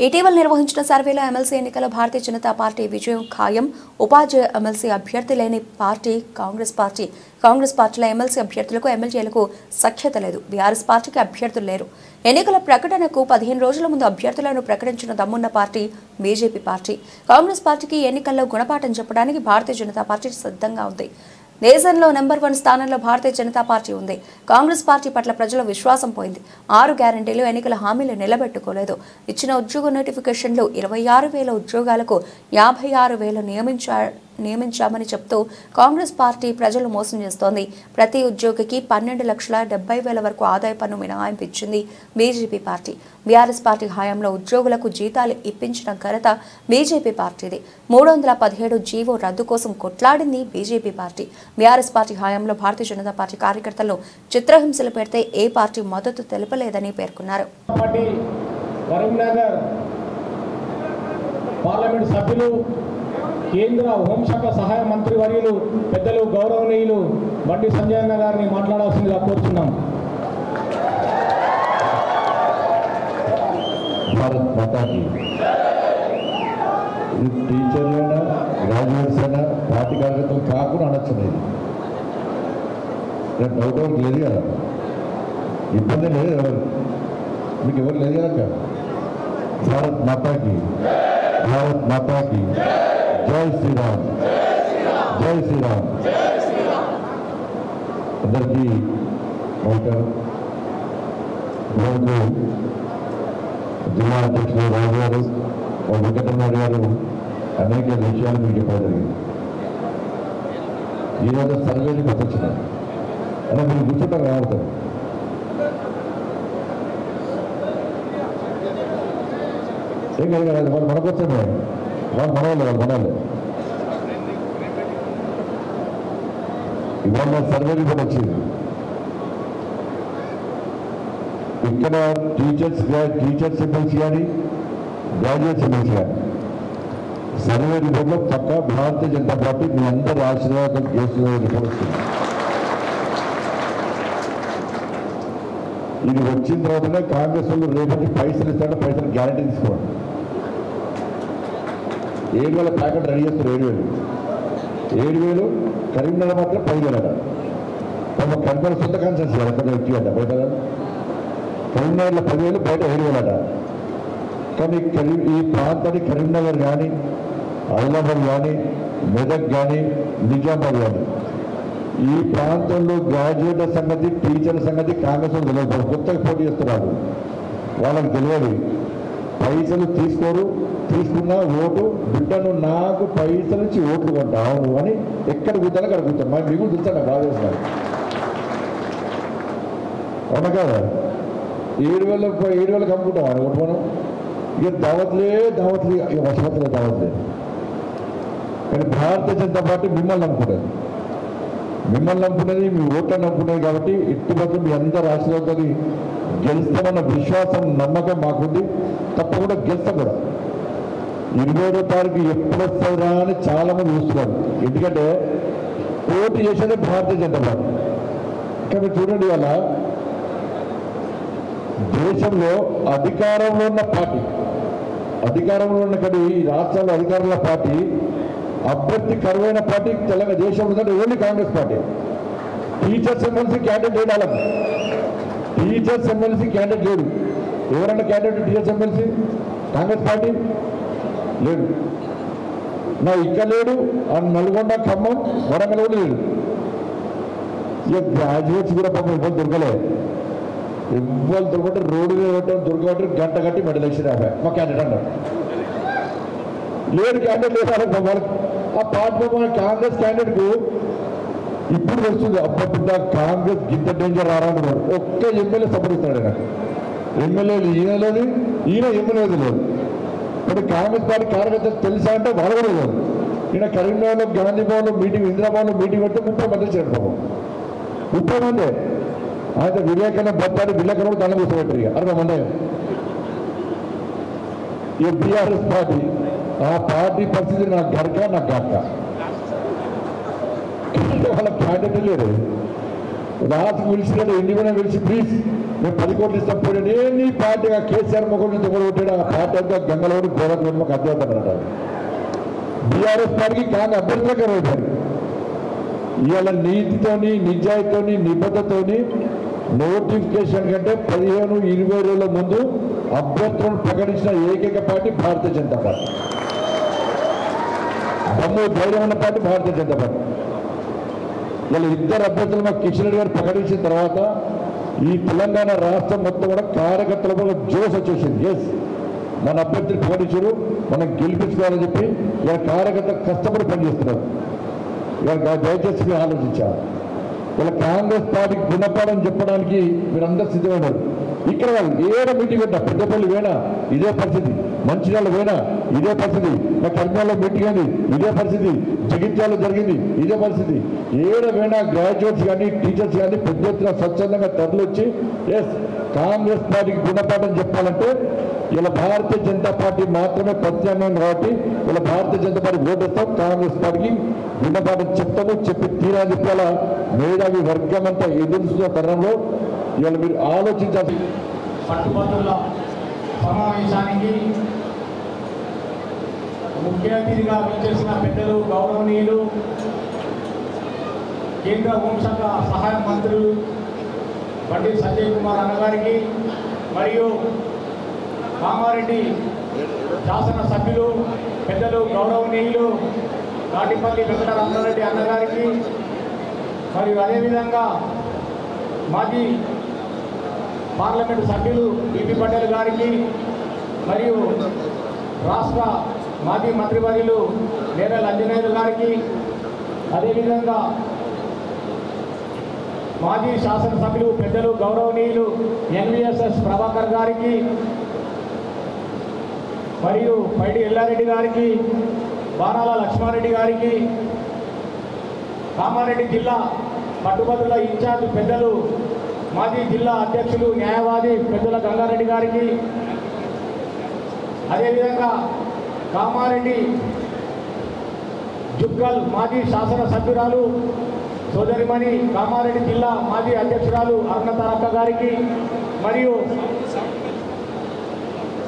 ఇటీవల నిర్వహించిన సర్వేలో ఎమ్మెల్సీ ఎన్నికల భారతీయ జనతా పార్టీ విజయం ఖాయం. ఉపాధ్యాయ ఎమ్మెల్సీ అభ్యర్థి లేని పార్టీ కాంగ్రెస్ పార్టీ. కాంగ్రెస్ పార్టీలో ఎమ్మెల్సీ అభ్యర్థులకు ఎమ్మెల్యేలకు సఖ్యత లేదు. బీఆర్ఎస్ పార్టీకి అభ్యర్థులు లేరు. ఎన్నికల ప్రకటనకు 15 రోజుల ముందు అభ్యర్థులను ప్రకటించిన దమ్మున్న పార్టీ బీజేపీ పార్టీ. కాంగ్రెస్ పార్టీకి ఎన్నికల్లో గుణపాఠం చెప్పడానికి భారతీయ జనతా పార్టీ సిద్ధంగా ఉంది. దేశంలో నెంబర్ 1 స్థానంలో భారతీయ జనతా పార్టీ ఉంది. కాంగ్రెస్ పార్టీ పట్ల ప్రజల విశ్వాసం పోయింది. 6 గ్యారంటీలు ఎన్నికల హామీలు నిలబెట్టుకోలేదు. ఇచ్చిన ఉద్యోగ నోటిఫికేషన్లు 26,000 ఉద్యోగాలకు 56,000 నియమించామని చెప్తూ కాంగ్రెస్ పార్టీ ప్రజలు మోసం చేస్తోంది. ప్రతి ఉద్యోగికి 12,70,000 వరకు ఆదాయ పన్ను మినహాయింపు ఇచ్చింది బీజేపీ పార్టీ. బీఆర్ఎస్ పార్టీ హయాంలో ఉద్యోగులకు జీతాలు ఇప్పించిన ఘనత బీజేపీ పార్టీది. 317 జీవో రద్దు కోసం కొట్లాడింది బీజేపీ పార్టీ. బీఆర్ఎస్ పార్టీ హయాంలో భారతీయ జనతా పార్టీ కార్యకర్తలను చిత్రహింసలు పెడితే ఏ పార్టీ మద్దతు తెలపలేదని పేర్కొన్నారు. కేంద్ర హోంశాఖ సహాయ మంత్రి వర్యులు పెద్దలు గౌరవనీయులు బండి సంజయ్ అన్న గారిని మాట్లాడాల్సిందిగా కోరుతున్నాం. భారత్ మాతాకి టీచర్లైనా గ్రాడ్యుయేట్స్ అయినా పార్టీ కార్యకర్తలు కాకుండా అనొచ్చున్నాయి. రేపు డౌట్ ఎవరికి లేదు కదా, ఇబ్బంది లేదు ఎవరు, మీకు ఎవరు లేదు కదా. భారత్ మాతాకి, భారత్ మాతాకి జై శ్రీరామ్, జై శ్రీరామ్. అందరికీ నమస్కారం. ఈరోజు జిల్లా అధ్యక్షులు రాజు గారు, వెంకటరమణ గారు అనేక విషయాలు మీకు చెప్పడం జరిగింది. ఈరోజు సర్వేని వచ్చినాయి అలా మీరు కూర్చుంటారు రావడతారు. ఏం కాదు కదా, వాళ్ళు మనకొచ్చామే, వాళ్ళు మనవాళ్ళు. ఇవాళ సర్వే రిపోర్ట్ వచ్చింది. ఇక్కడ టీచర్స్ ఎమ్మెల్సీ కానీ గ్రాడ్యుయేట్స్ ఎమ్మెల్సీ కానీ సర్వే రిపోర్ట్లో పక్క భారతీయ జనతా పార్టీ మీ అందరూ ఆశీర్వాదం చేస్తున్న రిపోర్ట్ వస్తుంది. ఇది వచ్చిన తర్వాతనే కాంగ్రెస్ వాళ్ళు రేపటి పైసలు ఇస్తాడు, పైసలు గ్యారంటీ తీసుకోండి. 7,000 ప్యాకెట్ రెడీ చేస్తారు. 7,000 కరీంనగర్ మాత్రం 10,000 తమ కరీంనగర్ సొంత కాన్సెన్స్ చేయాలి. ఎక్కడ వ్యక్తి అంట బయట కరీంనగర్లో 10,000, బయట 7,000. కానీ ఈ ప్రాంతానికి కరీంనగర్ కానీ ఆదిలాబాద్ కానీ మెదక్ కానీ నిజామాబాద్ కానీ ఈ ప్రాంతంలో గ్రాడ్యుయేట్ల సంగతి, టీచర్ల సంగతి కాంగ్రెస్ తెలియదు. కొత్తగా పోటీ చేస్తున్నారు, వాళ్ళకి తెలియదు. పైసలు తీసుకోరు, తీసుకున్న ఓటు బిడ్డను నాకు పైసలు ఇచ్చి ఓట్లు కొంటావు అని ఎక్కడ కూర్చొని అక్కడ కూర్చోను. మరి మీకు తెలుసా బాగా చేస్తున్నారు అవునా కదా. 7,000 అమ్ముకుంటాం అని ఓటు మనం. ఇక దావత్లే ఇక వర్షపత్రులు దావత్లే. కానీ భారతీయ జనతా పార్టీ మిమ్మల్ని నమ్ముకున్నది, మీ ఓట్లను నమ్ముకున్నది. కాబట్టి ఇట్టుబట్టి మీ అందరు ఆశీర్వాదాన్ని గెలుస్తామన్న విశ్వాసం, నమ్మకం మాకుంది. తప్పకుండా గెలుస్తాం కూడా. 27వ తారీఖు ఎప్పుడు వస్తుందా అని చాలా మంది చూస్తున్నారు. ఎందుకంటే పోటీ చేసేదే భారతీయ జనతా పార్టీ. కానీ చూడండి, ఇవాళ దేశంలో అధికారంలో ఉన్న పార్టీ, అధికారంలో ఉన్న కానీ ఈ రాష్ట్రాల్లో అధికారంలో పార్టీ అభ్యర్థి కరువైన పార్టీ తెలంగాణ దేశంలో ఉందంటే only Congress party. Teachers MLC candidate లేడు. వాళ్ళకి టీచర్స్ ఎమ్మెల్సీ క్యాండిడేట్ లేడు. ఎవరన్నా candidate teachers MLC Congress party లేడు. నా ఇక్కడ లేడు, నల్గొండ, ఖమ్మం, వరంగల్ కూడా లేడు. ఇక గ్రాడ్యుయేట్స్ కూడా పాపం ఇవ్వరు దొరకలేదు. ఇవ్వాలి దొరకబట్టి రోడ్డు దొరకబట్టి గంట కట్టి మెడల్ వేసి మా క్యాండిడేట్ అన్నారు. లేడు క్యాండిడేట్ లేదు వాళ్ళకి. ఆ పార్టీ కాంగ్రెస్ క్యాండిడేట్కు ఇప్పుడు వస్తుంది. అప్పటిదా కాంగ్రెస్ గింత డేంజర్ రారాడు. ఒక్క ఎమ్మెల్యే సపోర్ట్ ఇస్తాడు. నాకు ఎమ్మెల్యేలు ఈయన లేదు, ఈయన ఎమ్మెల్యే లేదు. ఇప్పుడు కాంగ్రెస్ పార్టీ కార్యకర్తలు తెలుసా అంటే వాళ్ళు కూడా లేదు. ఈయన కరీంనగర్లో గాంధీ భవన్లో మీటింగ్, ఇందిరాభవన్లో మీటింగ్ పెడితే 30 మంది చేరుతాము. 30 మంది. అయితే విలేకరణ బొత్తాడు, విలేకరణ దండ కూర్చోబెట్టారు. 60 మంది. ఈ బీఆర్ఎస్ పార్టీ, ఆ పార్టీ పరిస్థితి నాకు గడక. వాళ్ళ క్యాండిడేట్ లేరు. లాస్ట్కి పిలిచినట్టు ఎన్నికైనా పిలిచి ప్లీజ్ మేము 10 కోట్లు ఇస్తాం పోయి నేను పార్టీగా కేసీఆర్ మొక్కలు తొమ్మిది కొట్టాడు ఆ పార్టీ అంతా గంగలవాడు గోదావరి మాకు అర్థమవుతారంటారు. బీఆర్ఎస్ పార్టీకి కాంగ్రెస్ అభ్యర్థులకు అయిపోయారు. ఇవాళ నీతితోని నిజాయితీతోని నిబద్ధతోని నోటిఫికేషన్ కంటే 15-20 రోజుల ముందు అభ్యర్థులను ప్రకటించిన ఏకైక పార్టీ భారతీయ జనతా పార్టీ. దమ్ము ధైర్యం ఉన్న పార్టీ భారతీయ జనతా పార్టీ. ఇలా 2 అభ్యర్థులు మాకు కిషన్ రెడ్డి గారు ప్రకటించిన తర్వాత ఈ తెలంగాణ రాష్ట్రం మొత్తం కూడా కార్యకర్తలకు జోష్ వచ్చేసింది. ఎస్, మన అభ్యర్థులు ప్రకటించారు, మనం గెలిపించుకోవాలని చెప్పి ఇలా కార్యకర్తలు కష్టపడి పనిచేస్తున్నారు. ఇలా దయచేసి మీరు ఆలోచించారు. ఇలా కాంగ్రెస్ పార్టీకి గుణపాఠం చెప్పడానికి మీరందరూ సిద్ధమైనారు. ఇక్కడ వాళ్ళు ఏదో మీటింగ్ పెట్టా, పెద్దపల్లి పోయినా ఇదే పరిస్థితి, మంచిర్యాల పోయినా ఇదే పరిస్థితి, మా కర్నూలులో మీటింగ్ అయింది ఇదే పరిస్థితి, జగిత్యాలలో జరిగింది ఇదే పరిస్థితి. ఏడ పోయినా గ్రాడ్యుయేట్స్ కానీ టీచర్స్ కానీ పెద్ద ఎత్తున స్వచ్ఛందంగా తరలిచ్చి ఎస్ కాంగ్రెస్ పార్టీకి గుణపాఠం చెప్పాలంటే ఇలా భారతీయ జనతా పార్టీ మాత్రమే ప్రత్యామ్నాయం కాబట్టి ఇలా భారతీయ జనతా పార్టీ ఓటేస్తాం, కాంగ్రెస్ పార్టీకి గుణపాఠం చెప్తాము, చెప్పి తీరా చెప్పాల మేధావి వర్గం అంతా ఎదురుస్తున్న తరంలో ఇవాళ మీరు ఆలోచించాల్సి. పట్టుబట్టుల సమావేశానికి ముఖ్య అతిథిగా విచ్చేసిన పెద్దలు గౌరవనీయులు కేంద్ర హోంశాఖ సహాయ మంత్రులు బండి సంజయ్ కుమార్ అన్నగారికి మరియు కామారెడ్డి శాసనసభ్యులు పెద్దలు గౌరవనీయులు నాటిపల్లి వెంకటరమణారెడ్డి అన్నగారికి మరియు అదేవిధంగా మాజీ పార్లమెంటు సభ్యులు బీపీ పటేల్ గారికి మరియు రాష్ట్ర మాజీ మంత్రివర్యులు నేరల్ అంజనేయులు గారికి అదేవిధంగా మాజీ శాసనసభ్యులు పెద్దలు గౌరవనీయులు ఎన్విఎస్ఎస్ ప్రభాకర్ గారికి మరియు పైడి ఎల్లారెడ్డి గారికి, బాణాల లక్ష్మారెడ్డి గారికి, కామారెడ్డి జిల్లా పట్టుబద్దుల ఇన్ఛార్జ్ పెద్దలు మాజీ జిల్లా అధ్యక్షులు న్యాయవాది పెద్దల గంగారెడ్డి గారికి, అదేవిధంగా కామారెడ్డి జుగ్గల్ మాజీ శాసనసభ్యురాలు సోదరిమణి కామారెడ్డి జిల్లా మాజీ అధ్యక్షురాలు అరుణతారక్క గారికి మరియు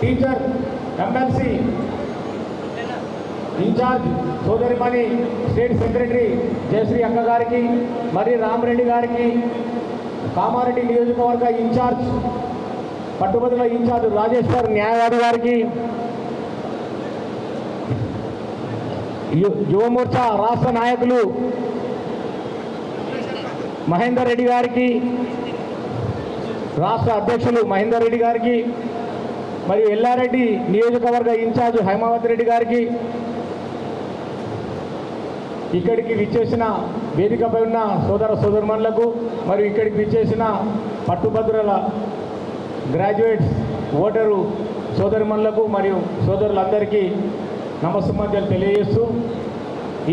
టీచర్ ఎమ్మెల్సీ ఇన్ఛార్జ్ సోదరిమణి స్టేట్ సెక్రటరీ జయశ్రీ అక్క గారికి మరియు రామరెడ్డి గారికి, కామారెడ్డి నియోజకవర్గ ఇన్ఛార్జ్ పట్టుబదుల ఇన్ఛార్జ్ రాజేశ్వర్ న్యాయవాది గారికి, యువమోర్చా రాష్ట్ర నాయకులు మహేందర్ రెడ్డి గారికి, రాష్ట్ర అధ్యక్షులు మహేందర్ రెడ్డి గారికి మరియు ఎల్లారెడ్డి నియోజకవర్గ ఇన్ఛార్జ్ హైమావతి రెడ్డి గారికి, ఇక్కడికి విచ్చేసిన వేదికపై ఉన్న సోదర సోదరుమణులకు మరియు ఇక్కడికి విచ్చేసిన పట్టుభద్రుల గ్రాడ్యుయేట్స్ ఓటరు సోదరుమణులకు మరియు సోదరులందరికీ నమస్సుమాంజలు తెలియజేస్తూ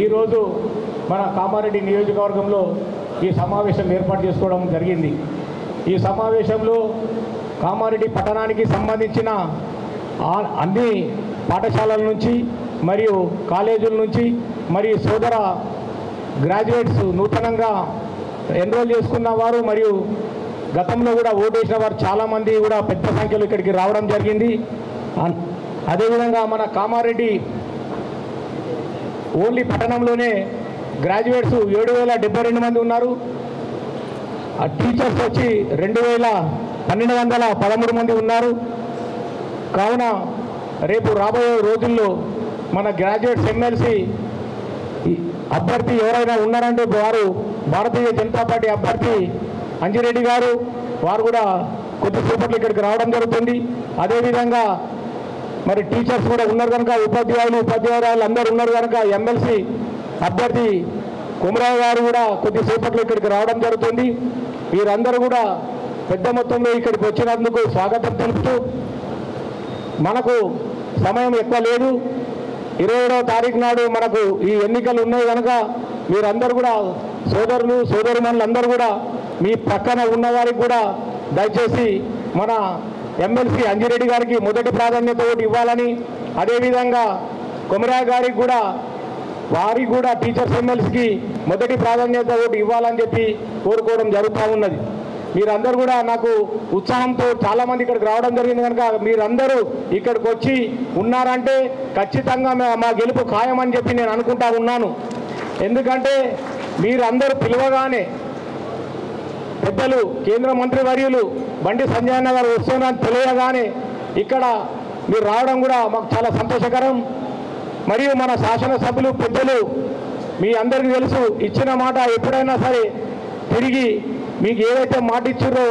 ఈరోజు మన కామారెడ్డి నియోజకవర్గంలో ఈ సమావేశం ఏర్పాటు చేసుకోవడం జరిగింది. ఈ సమావేశంలో కామారెడ్డి పట్టణానికి సంబంధించిన అన్ని పాఠశాలల నుంచి మరియు కాలేజీల నుంచి మరియు సోదర గ్రాడ్యుయేట్స్ నూతనంగా ఎన్రోల్ చేసుకున్న వారు మరియు గతంలో కూడా ఓటేసిన వారు చాలామంది కూడా పెద్ద సంఖ్యలో ఇక్కడికి రావడం జరిగింది. అదేవిధంగా మన కామారెడ్డి ఓన్లీ పట్టణంలోనే గ్రాడ్యుయేట్స్ 7,072 మంది ఉన్నారు. టీచర్స్ వచ్చి 2,1213 మంది ఉన్నారు. కావున రేపు రాబోయే రోజుల్లో మన గ్రాడ్యుయేట్స్ ఎమ్మెల్సీ అభ్యర్థి ఎవరైనా ఉన్నారంటే వారు భారతీయ జనతా పార్టీ అభ్యర్థి అంజిరెడ్డి గారు, వారు కూడా కొద్దిసేపట్లో ఇక్కడికి రావడం జరుగుతుంది. అదేవిధంగా మరి టీచర్స్ కూడా ఉన్నారు కనుక, ఉపాధ్యాయురాలు అందరూ ఉన్నారు కనుక ఎమ్మెల్సీ అభ్యర్థి కుమరావు గారు కూడా కొద్దిసేపట్లో ఇక్కడికి రావడం జరుగుతుంది. వీరందరూ కూడా పెద్ద మొత్తంలో ఇక్కడికి వచ్చినందుకు స్వాగతం తెలుపుతూ, మనకు సమయం ఎక్కువ లేదు, 27వ తారీఖు నాడు మనకు ఈ ఎన్నికలు ఉన్నాయి కనుక మీరందరూ కూడా సోదరులు సోదరుమణులు అందరూ కూడా మీ పక్కన ఉన్నవారికి కూడా దయచేసి మన ఎమ్మెల్సీ అంజిరెడ్డి గారికి మొదటి ప్రాధాన్యత ఓటు ఇవ్వాలని, అదేవిధంగా కుమరా గారికి కూడా వారికి కూడా టీచర్స్ ఎమ్మెల్సీకి మొదటి ప్రాధాన్యత ఓటు ఇవ్వాలని చెప్పి కోరుకోవడం జరుగుతూ ఉన్నది. మీరందరూ కూడా నాకు ఉత్సాహంతో చాలామంది ఇక్కడికి రావడం జరిగింది కనుక మీరందరూ ఇక్కడికి వచ్చి ఉన్నారంటే ఖచ్చితంగా మా గెలుపు ఖాయమని చెప్పి నేను అనుకుంటా ఉన్నాను. ఎందుకంటే మీరందరూ పిలవగానే పెద్దలు కేంద్ర మంత్రి వర్యులు బండి సంజయ్ అన్న గారు వస్తున్నారని తెలియగానే ఇక్కడ మీరు రావడం కూడా మాకు చాలా సంతోషకరం. మరియు మన శాసనసభ్యులు పెద్దలు మీ అందరికీ తెలుసు, ఇచ్చిన మాట ఎప్పుడైనా సరే తిరిగి మీకు ఏదైతే మాట ఇచ్చారో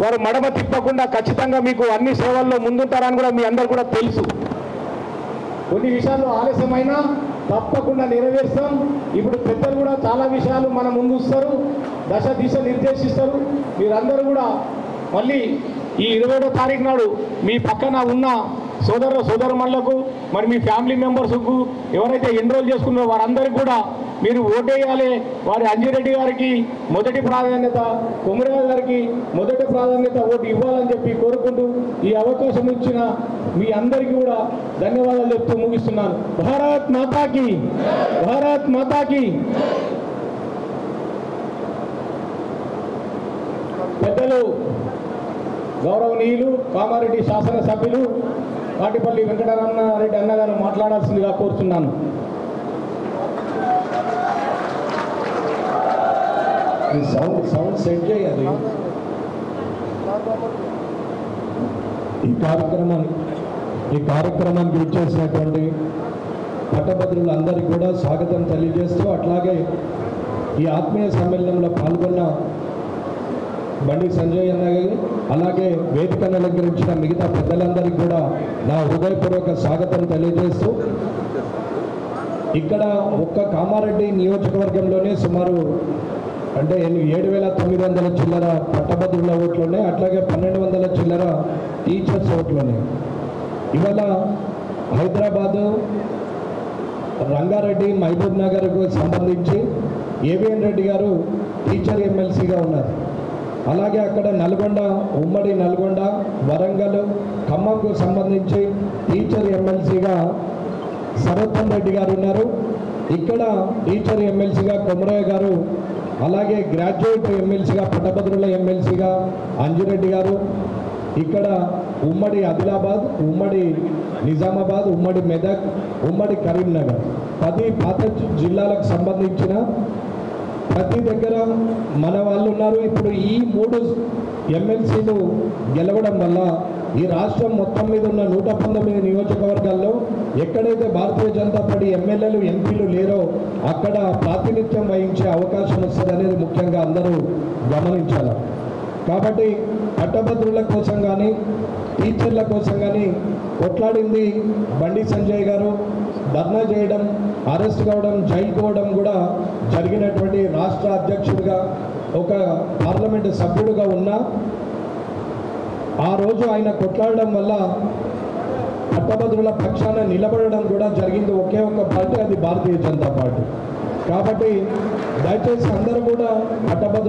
వారు మడమ తిప్పకుండా ఖచ్చితంగా మీకు అన్ని సేవల్లో ముందుంటారని కూడా మీ అందరు కూడా తెలుసు. కొన్ని విషయాలు ఆలస్యమైనా తప్పకుండా నెరవేరుస్తాం. ఇప్పుడు పెద్దలు కూడా చాలా విషయాలు మన ముందు వస్తారు, దిశ నిర్దేశిస్తారు. మీరందరూ కూడా మళ్ళీ ఈ 27వ తారీఖు నాడు మీ పక్కన ఉన్న సోదరుమణులకు మరి మీ ఫ్యామిలీ మెంబర్స్కు ఎవరైతే ఎన్రోల్ చేసుకున్నారో వారందరికీ కూడా మీరు ఓటేయాలి. వారి అంజిరెడ్డి గారికి మొదటి ప్రాధాన్యత, కొమరయ్య గారికి మొదటి ప్రాధాన్యత ఓటు ఇవ్వాలని చెప్పి కోరుకుంటూ ఈ అవకాశం ఇచ్చిన మీ అందరికీ కూడా ధన్యవాదాలు చెప్తూ ముగిస్తున్నాను. భారత్ మాతాకి, భారత్ మాతాకి. పెద్దలు గౌరవనీయులు కామారెడ్డి శాసనసభ్యులు కాటిపల్లి వెంకటరమణారెడ్డి అన్నగారు మాట్లాడాల్సిందిగా కోరుతున్నాను. సౌండ్ సెట్ చేయాలి. ఈ కార్యక్రమానికి ఇచ్చేసినటువంటి పట్టభద్రులందరికీ కూడా స్వాగతం తెలియజేస్తూ, అట్లాగే ఈ ఆత్మీయ సమ్మేళనంలో పాల్గొన్న బండి సంజయ్ అన్న గారు అలాగే వేదికను అలంకరించిన మిగతా పెద్దలందరికీ కూడా నా హృదయపూర్వక స్వాగతం తెలియజేస్తూ, ఇక్కడ ఒక్క కామారెడ్డి నియోజకవర్గంలోనే సుమారు అంటే 7,900 చిల్లర పట్టభద్రుల ఓట్లు ఉన్నాయి. అట్లాగే 1,200 చిల్లర టీచర్స్ ఓట్లు ఉన్నాయి. ఇవాళ హైదరాబాదు, రంగారెడ్డి, మహబూబ్ నగర్కు సంబంధించి ఏవిఎన్ రెడ్డి గారు టీచర్ ఎమ్మెల్సీగా ఉన్నారు. అలాగే అక్కడ నల్గొండ, ఉమ్మడి నల్గొండ, వరంగల్, ఖమ్మంకు సంబంధించి టీచర్ ఎమ్మెల్సీగా సరోత్తం రెడ్డి గారు ఉన్నారు. ఇక్కడ టీచర్ ఎమ్మెల్సీగా కొమరయ్య గారు, అలాగే గ్రాడ్యుయేట్ ఎమ్మెల్సీగా పట్టభద్రుల ఎమ్మెల్సీగా అంజిరెడ్డి గారు, ఇక్కడ ఉమ్మడి ఆదిలాబాద్, ఉమ్మడి నిజామాబాద్, ఉమ్మడి మెదక్, ఉమ్మడి కరీంనగర్ 10 పాత జిల్లాలకు సంబంధించిన ప్రతి దగ్గర మన వాళ్ళు ఉన్నారు. ఇప్పుడు ఈ 3 ఎమ్మెల్సీలు గెలవడం వల్ల ఈ రాష్ట్రం మొత్తం మీద ఉన్న 119 నియోజకవర్గాల్లో ఎక్కడైతే భారతీయ జనతా పార్టీ ఎమ్మెల్యేలు, ఎంపీలు లేరో అక్కడ ప్రాతినిధ్యం వహించే అవకాశం వస్తుంది అనేది ముఖ్యంగా అందరూ గమనించాలి. కాబట్టి పట్టభద్రుల కోసం కానీ టీచర్ల కోసం కానీ కొట్లాడింది బండి సంజయ్ గారు. ధర్నా చేయడం, అరెస్ట్ కావడం, జైలు పోవడం కూడా జరిగినటువంటి రాష్ట్ర అధ్యక్షుడిగా, ఒక పార్లమెంటు సభ్యుడిగా ఉన్నా ఆ రోజు ఆయన కొట్లాడడం వల్ల పట్టభద్రుల పక్షాన నిలబడడం కూడా జరిగింది ఒకే ఒక్క పార్టీ, అది భారతీయ జనతా పార్టీ. కాబట్టి దయచేసి అందరూ కూడా పట్టభద్రుల